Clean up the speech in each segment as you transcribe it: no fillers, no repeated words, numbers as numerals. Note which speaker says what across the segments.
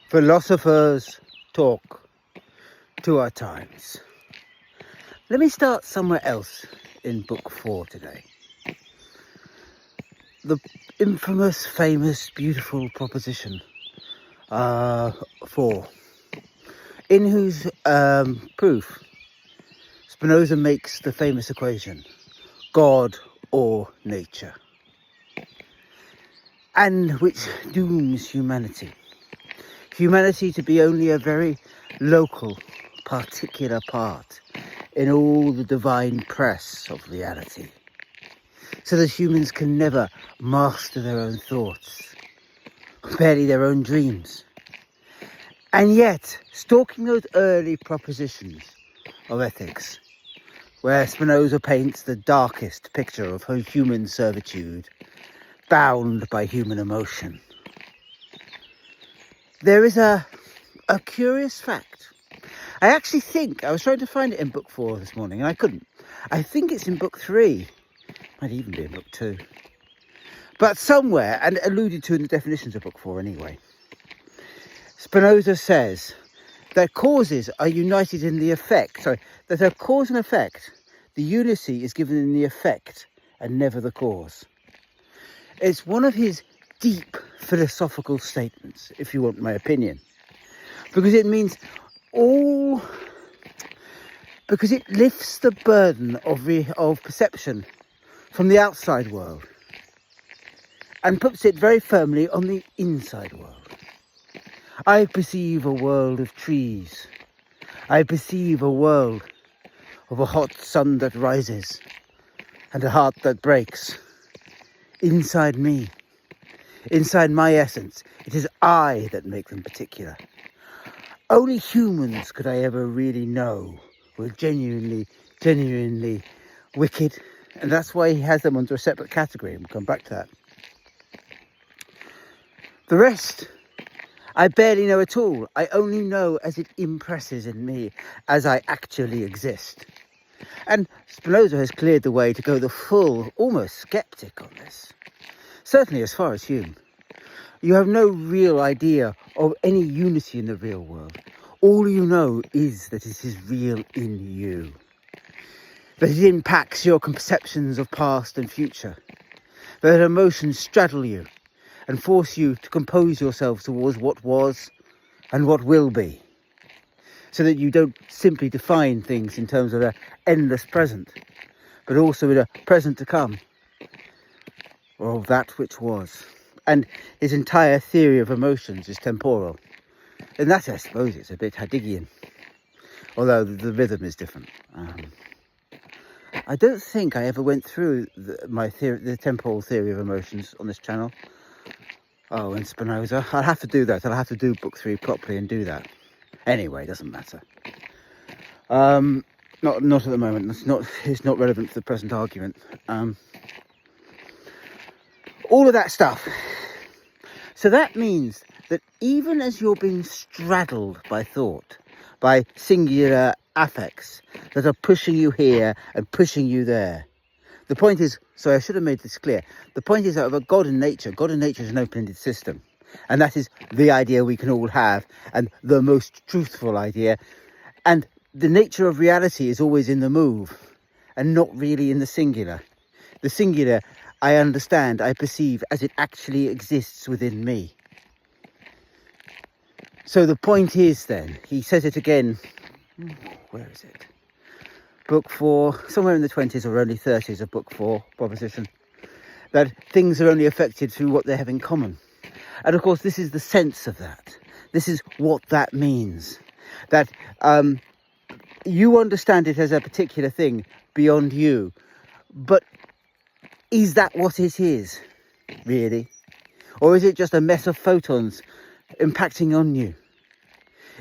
Speaker 1: Philosophers talk to our times. Let me start somewhere else in book 4 today. The infamous, famous, beautiful proposition 4, in whose proof Spinoza makes the famous equation, God or nature, and which dooms humanity to be only a very local, particular part in all the divine press of reality, so that humans can never master their own thoughts, barely their own dreams. And yet, stalking those early propositions of ethics, where Spinoza paints the darkest picture of human servitude, bound by human emotion, there is a curious fact. I actually think, I was trying to find it in book 4 this morning and I couldn't. I think it's in book 3, might even be in book 2. But somewhere, and alluded to in the definitions of book 4 anyway, Spinoza says that causes are united in the effect. Sorry, that a cause and effect, the unity is given in the effect and never the cause. It's one of his deep philosophical statements, if you want my opinion, because it means because it lifts the burden of perception from the outside world and puts it very firmly on the inside world. I perceive a world of trees. I perceive a world of a hot sun that rises and a heart that breaks. Inside me, inside my essence, it is I that make them particular. Only humans could I ever really know were genuinely wicked, and that's why he has them under a separate category, and we'll come back to that. The rest, I barely know at all. I only know as it impresses in me, as I actually exist. And Spinoza has cleared the way to go the full, almost skeptic on this. Certainly as far as Hume. You have no real idea of any unity in the real world. All you know is that it is real in you. That it impacts your conceptions of past and future. That emotions straddle you and force you to compose yourself towards what was and what will be. So that you don't simply define things in terms of an endless present, but also in a present to come, or of that which was. And his entire theory of emotions is temporal. In that, I suppose, it's a bit Heideggian, although the rhythm is different. I don't think I ever went through the temporal theory of emotions on this channel. Oh, and Spinoza. I'll have to do that. I'll have to do book 3 properly and do that. Anyway, it doesn't matter. Not at the moment. It's not relevant to the present argument. All of that stuff. So that means that even as you're being straddled by thought, by singular affects that are pushing you here and pushing you there, the point is, so I should have made this clear, the point is that of a God and nature is an open-ended system. And that is the idea we can all have, and the most truthful idea. And the nature of reality is always in the move, and not really in the singular. The singular, I understand, I perceive as it actually exists within me. So the point is then, he says it again, where is it? Book 4, somewhere in the 20s or early 30s of book 4, proposition, that things are only affected through what they have in common. And of course, this is the sense of that. This is what that means. That you understand it as a particular thing beyond you. But is that what it is, really? Or is it just a mess of photons impacting on you?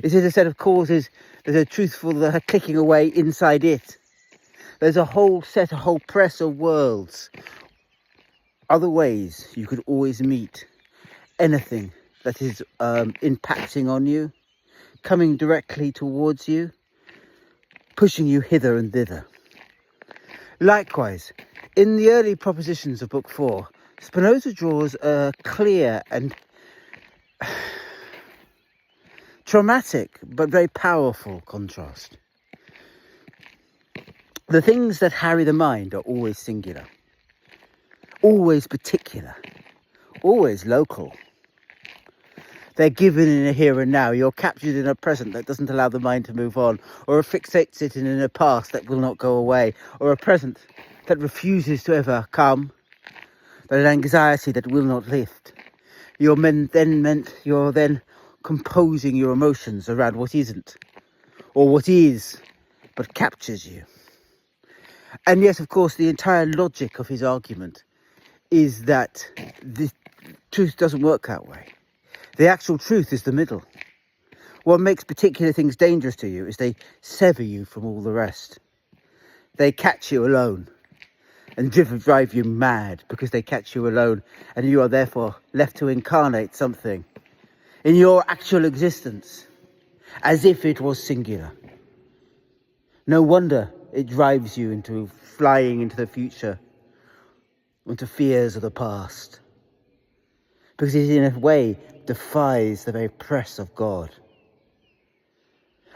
Speaker 1: Is it a set of causes that are truthful, that are clicking away inside it? There's a whole press of worlds. Other ways you could always meet anything that is impacting on you, coming directly towards you, pushing you hither and thither. Likewise, in the early propositions of book 4, Spinoza draws a clear and traumatic but very powerful contrast. The things that harry the mind are always singular, always particular, always local. They're given in a here and now. You're captured in a present that doesn't allow the mind to move on, or fixates it in a past that will not go away, or a present that refuses to ever come, that an anxiety that will not lift. You're then composing your emotions around what isn't, or what is, but captures you. And yes, of course, the entire logic of his argument is that the truth doesn't work that way. The actual truth is the middle. What makes particular things dangerous to you is they sever you from all the rest. They catch you alone and drive you mad because they catch you alone, and you are therefore left to incarnate something in your actual existence as if it was singular. No wonder it drives you into flying into the future, into fears of the past, because it in a way defies the very press of God.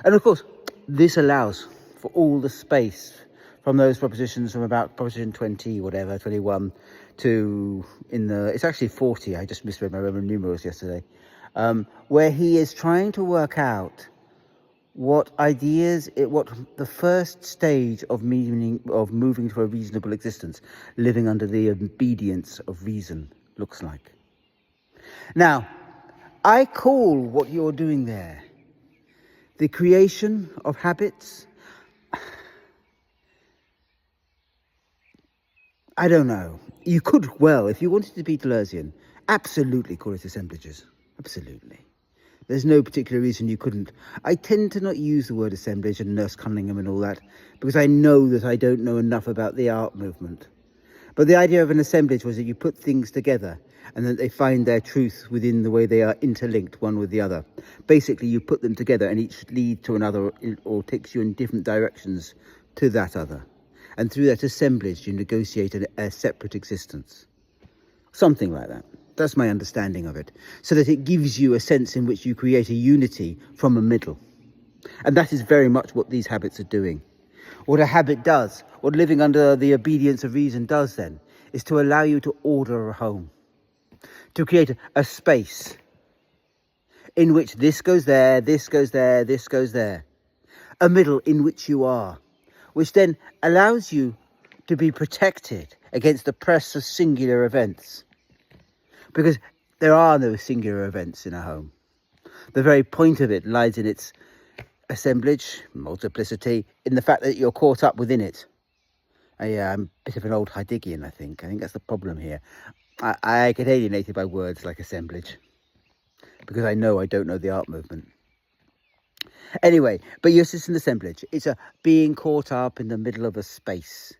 Speaker 1: And of course, this allows for all the space from those propositions from about proposition 20, whatever, 21, to it's actually 40, I just misread my Roman numerals yesterday, where he is trying to work out what the first stage of moving to a reasonable existence, living under the obedience of reason, looks like. Now, I call what you're doing there the creation of habits. I don't know. You could, if you wanted to be Deleuzian, absolutely call it assemblages. Absolutely. There's no particular reason you couldn't. I tend to not use the word assemblage and Nurse Cunningham and all that, because I know that I don't know enough about the art movement. But the idea of an assemblage was that you put things together and that they find their truth within the way they are interlinked one with the other. Basically, you put them together and each leads to another or takes you in different directions to that other. And through that assemblage, you negotiate a separate existence. Something like that. That's my understanding of it. So that it gives you a sense in which you create a unity from a middle. And that is very much what these habits are doing. What a habit does, what living under the obedience of reason does then, is to allow you to order a home. To create a space in which this goes there, this goes there, this goes there. A middle in which you are, which then allows you to be protected against the press of singular events. Because there are no singular events in a home. The very point of it lies in its assemblage, multiplicity, in the fact that you're caught up within it. I'm a bit of an old Heideggian, I think. I think that's the problem here. I get alienated by words like assemblage, because I know I don't know the art movement. Anyway, but yes, it's an assemblage. It's a being caught up in the middle of a space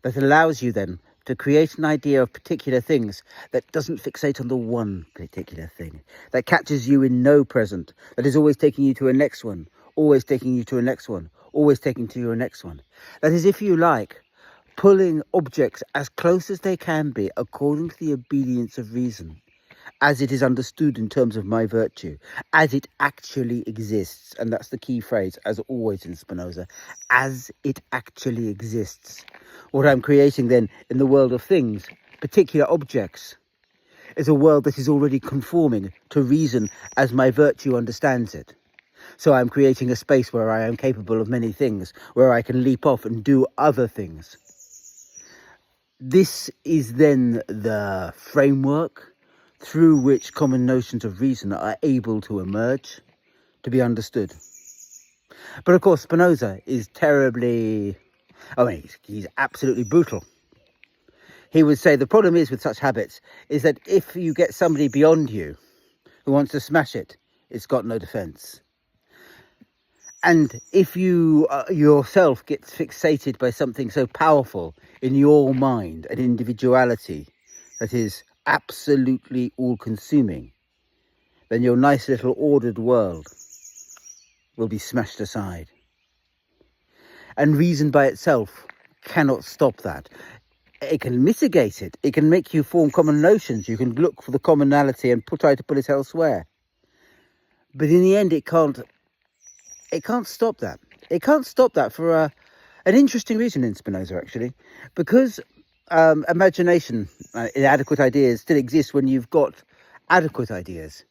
Speaker 1: that allows you then to create an idea of particular things that doesn't fixate on the one particular thing, that catches you in no present, that is always taking you to a next one, always taking you to a next one, always taking to you a next one. That is, if you like, pulling objects as close as they can be according to the obedience of reason, as it is understood in terms of my virtue, as it actually exists. And that's the key phrase, as always in Spinoza, as it actually exists. What I'm creating then in the world of things, particular objects, is a world that is already conforming to reason as my virtue understands it. So I'm creating a space where I am capable of many things, where I can leap off and do other things. This is then the framework through which common notions of reason are able to emerge, to be understood. But of course, Spinoza is he's absolutely brutal. He would say the problem is with such habits is that if you get somebody beyond you who wants to smash it, it's got no defence. And if you yourself get fixated by something so powerful in your mind, an individuality that is absolutely all-consuming, then your nice little ordered world will be smashed aside. And reason by itself cannot stop that. It can mitigate it. It can make you form common notions. You can look for the commonality and try to put it elsewhere. But in the end, it can't stop that. It can't stop that for an interesting reason in Spinoza, actually, because imagination, inadequate ideas, still exist when you've got adequate ideas.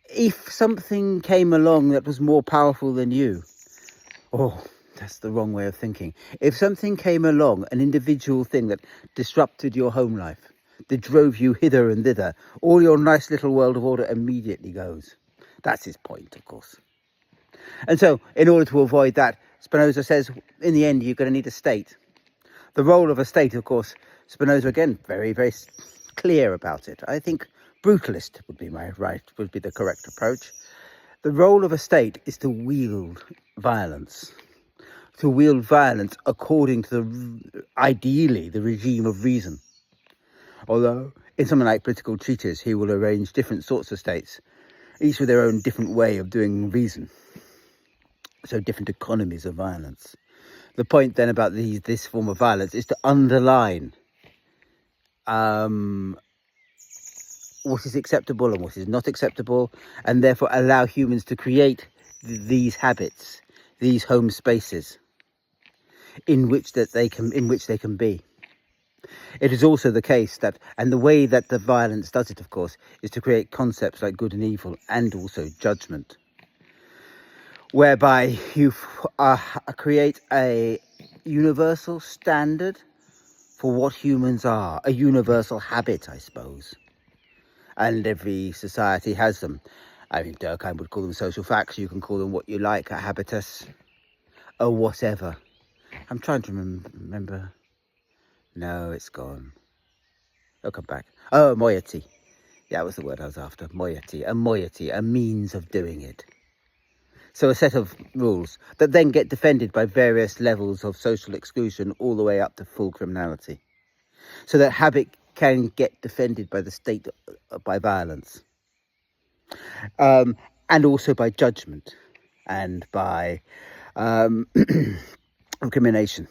Speaker 1: If something came along that was more powerful than you, oh, that's the wrong way of thinking. If something came along, an individual thing that disrupted your home life, that drove you hither and thither, all your nice little world of order immediately goes. That's his point, of course. And so, in order to avoid that, Spinoza says, in the end, you're going to need a state. The role of a state, of course, Spinoza, again, very, very clear about it. I think brutalist would be the correct approach. The role of a state is to wield violence. To wield violence according to ideally, the regime of reason. Although, in something like Political Treatise, he will arrange different sorts of states, each with their own different way of doing reason. So different economies of violence. The point then about this form of violence is to underline what is acceptable and what is not acceptable, and therefore allow humans to create these habits, these home spaces in which they can be. It is also the case that, and the way that the violence does it, of course, is to create concepts like good and evil and also judgment, whereby you create a universal standard for what humans are, a universal habit, I suppose. And every society has them. I mean, Durkheim would call them social facts. You can call them what you like, a habitus, or whatever. I'm trying to remember. No, it's gone. It'll come back. Oh, moiety. Yeah, that was the word I was after. Moiety, a means of doing it. So a set of rules that then get defended by various levels of social exclusion all the way up to full criminality. So that habit can get defended by the state by violence. And also by judgment and by recrimination.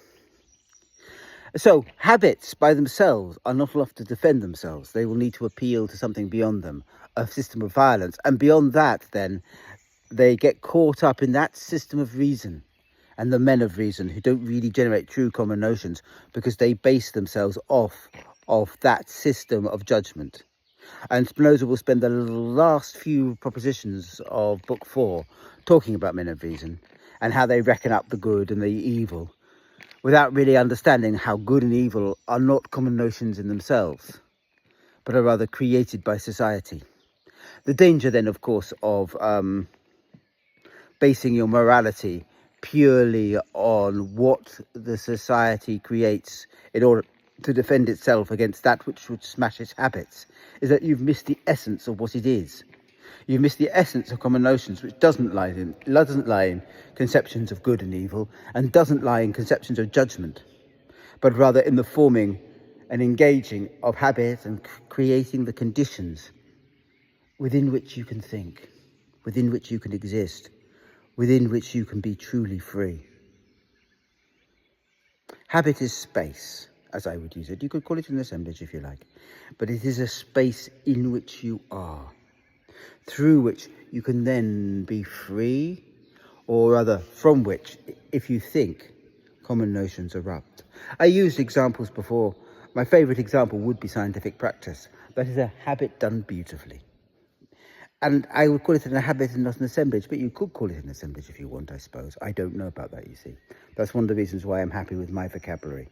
Speaker 1: So habits by themselves are not enough to defend themselves. They will need to appeal to something beyond them, a system of violence. And beyond that, then, they get caught up in that system of reason and the men of reason who don't really generate true common notions because they base themselves off of that system of judgment. And Spinoza will spend the last few propositions of Book 4 talking about men of reason and how they reckon up the good and the evil without really understanding how good and evil are not common notions in themselves, but are rather created by society. The danger then, of course, of basing your morality purely on what the society creates in order to defend itself against that which would smash its habits is that you've missed the essence of what it is. You've missed the essence of common notions, which doesn't lie in conceptions of good and evil, and doesn't lie in conceptions of judgment, but rather in the forming and engaging of habit and creating the conditions within which you can think, within which you can exist, within which you can be truly free. Habit is space, as I would use it. You could call it an assemblage if you like, but it is a space in which you are, through which you can then be free, or rather from which, if you think, common notions erupt. I used examples before. My favourite example would be scientific practice. That is a habit done beautifully. And I would call it an habit and not an assemblage, but you could call it an assemblage if you want, I suppose. I don't know about that, you see. That's one of the reasons why I'm happy with my vocabulary,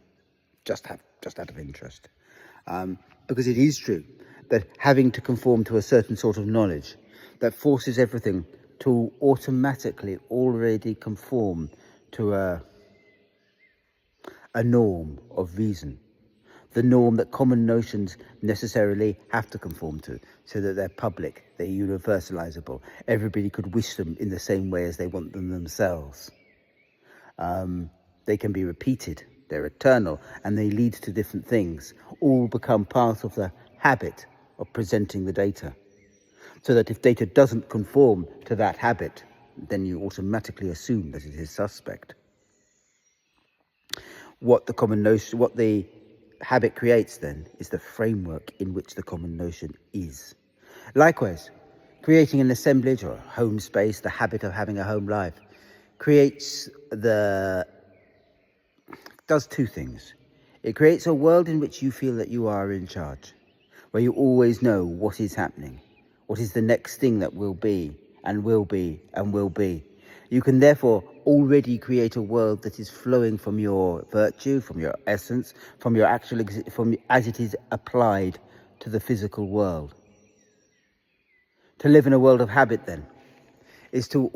Speaker 1: just out of interest. Because it is true that having to conform to a certain sort of knowledge that forces everything to automatically already conform to a norm of reason, the norm that common notions necessarily have to conform to, so that they're public, they're universalizable. Everybody could wish them in the same way as they want them themselves. They can be repeated, they're eternal, and they lead to different things, all become part of the habit of presenting the data. So that if data doesn't conform to that habit, then you automatically assume that it is suspect. What the habit creates then is the framework in which the common notion is. Likewise, Creating an assemblage or a home space, the habit of having a home life, does two things. It creates a world in which you feel that you are in charge, where you always know what is happening, what is the next thing that will be, and will be, and will be. You can therefore already create a world that is flowing from your virtue, from your essence, from your actual from as it is applied to the physical world. To live in a world of habit, then, is to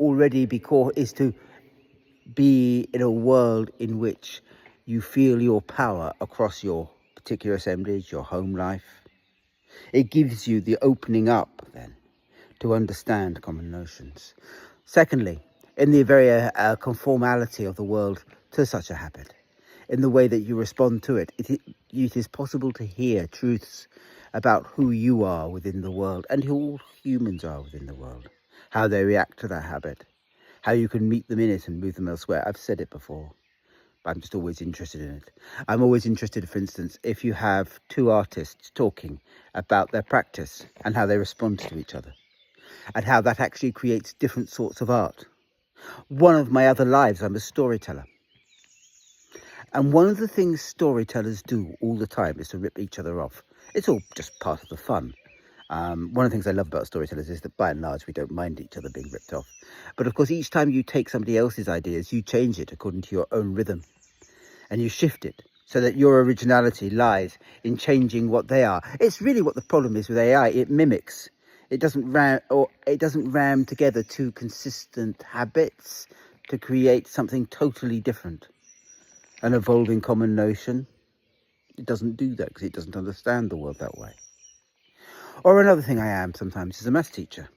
Speaker 1: be in a world in which you feel your power across your particular assemblage, your home life. It gives you the opening up, then, to understand common notions. Secondly, in the very conformality of the world to such a habit, in the way that you respond to it, it is possible to hear truths about who you are within the world and who all humans are within the world, how they react to that habit, how you can meet them in it and move them elsewhere. I've said it before, but I'm just always interested in it. I'm always interested, for instance, if you have two artists talking about their practice and how they respond to each other, and how that actually creates different sorts of art. One of my other lives, I'm a storyteller. And one of the things storytellers do all the time is to rip each other off. It's all just part of the fun. One of the things I love about storytellers is that by and large we don't mind each other being ripped off. But of course, each time you take somebody else's ideas, you change it according to your own rhythm. And you shift it so that your originality lies in changing what they are. It's really what the problem is with AI. It mimics. It doesn't ram together two consistent habits to create something totally different. An evolving common notion. It doesn't do that because it doesn't understand the world that way. Or another thing I am sometimes is a maths teacher.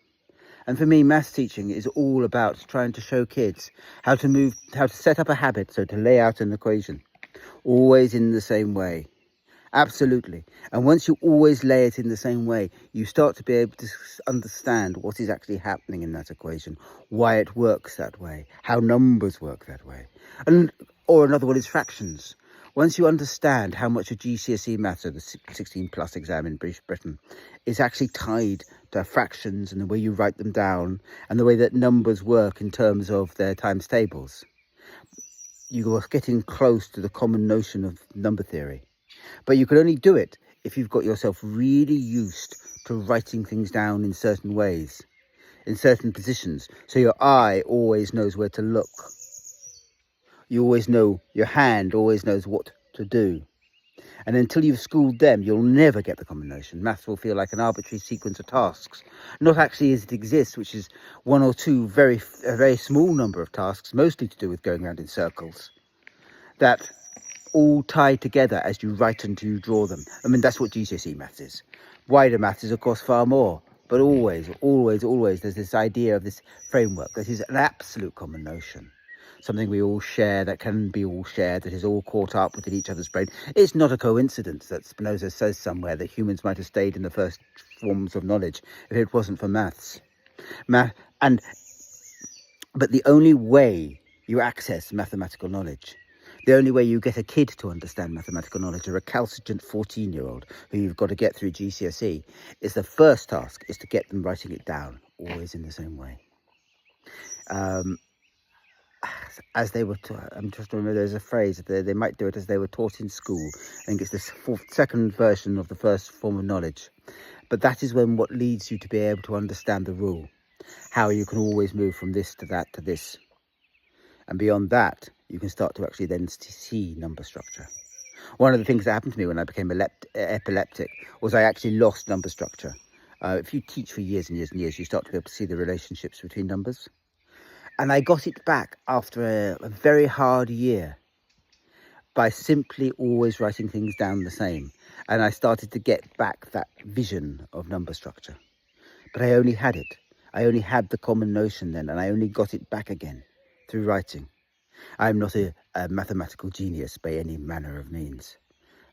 Speaker 1: And for me, maths teaching is all about trying to show kids how to set up a habit, so to lay out an equation, always in the same way. Absolutely. And once you always lay it in the same way, you start to be able to understand what is actually happening in that equation, why it works that way, how numbers work that way. Or another one is fractions. Once you understand how much of GCSE maths, or the 16 plus exam in British Britain, is actually tied to fractions and the way you write them down and the way that numbers work in terms of their times tables, you are getting close to the common notion of number theory. But you can only do it if you've got yourself really used to writing things down in certain ways, in certain positions, so your eye always knows where to look. You always know, your hand always knows what to do. And until you've schooled them, you'll never get the common notion. Maths will feel like an arbitrary sequence of tasks, not actually as it exists, which is one or two a very small number of tasks, mostly to do with going around in circles, that all tie together as you write and you draw them. I mean, that's what GCSE maths is. Wider maths is, of course, far more. But always, there's this idea of this framework that is an absolute common notion. Something we all share, that can be all shared, that is all caught up within each other's brain. It's not a coincidence that Spinoza says somewhere that humans might have stayed in the first forms of knowledge if it wasn't for maths. But the only way you access mathematical knowledge, the only way you get a kid to understand mathematical knowledge, or a recalcitrant 14-year-old who you've got to get through GCSE, is the first task is to get them writing it down, always in the same way. As they were I'm just remember there's a phrase, they might do it as they were taught in school. I think it's the second version of the first form of knowledge. But that is what leads you to be able to understand the rule, how you can always move from this to that to this. And beyond that, you can start to actually then see number structure. One of the things that happened to me when I became epileptic was I actually lost number structure. If you teach for years and years and years, you start to be able to see the relationships between numbers. And I got it back after a very hard year by simply always writing things down the same. And I started to get back that vision of number structure. But I only had it. I only had the common notion then, and I only got it back again through writing. I'm not a mathematical genius by any manner of means.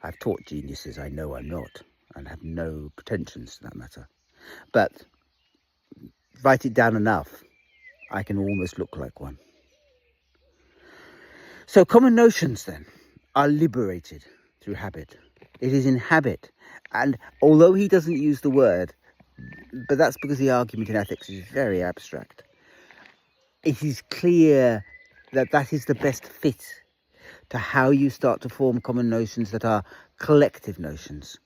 Speaker 1: I've taught geniuses, I know I'm not, and have no pretensions to that matter. But write it down enough, I can almost look like one. So common notions then are liberated through habit. It is in habit. And although he doesn't use the word, But that's because the argument in ethics is very abstract. It is clear that that is the best fit to how you start to form common notions that are collective notions,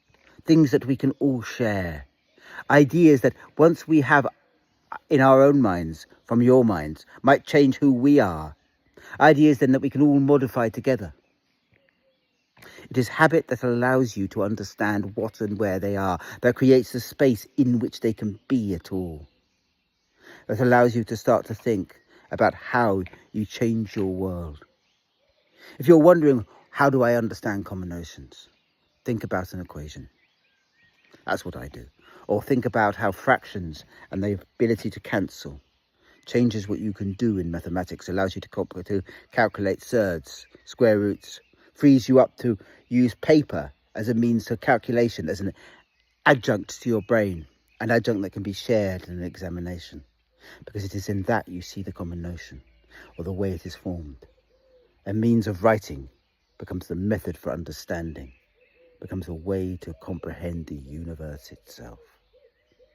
Speaker 1: things that we can all share, ideas that once we have in our own minds, from your minds, might change who we are, ideas then that we can all modify together. It is habit that allows you to understand what and where they are, that creates the space in which they can be at all, that allows you to start to think about how you change your world. If you're wondering, how do I understand common notions? Think about an equation. That's what I do. Or think about how fractions and the ability to cancel changes what you can do in mathematics, allows you to calculate surds, square roots, frees you up to use paper as a means of calculation, as an adjunct to your brain, an adjunct that can be shared in an examination, because it is in that you see the common notion, or the way it is formed. A means of writing becomes the method for understanding, becomes a way to comprehend the universe itself.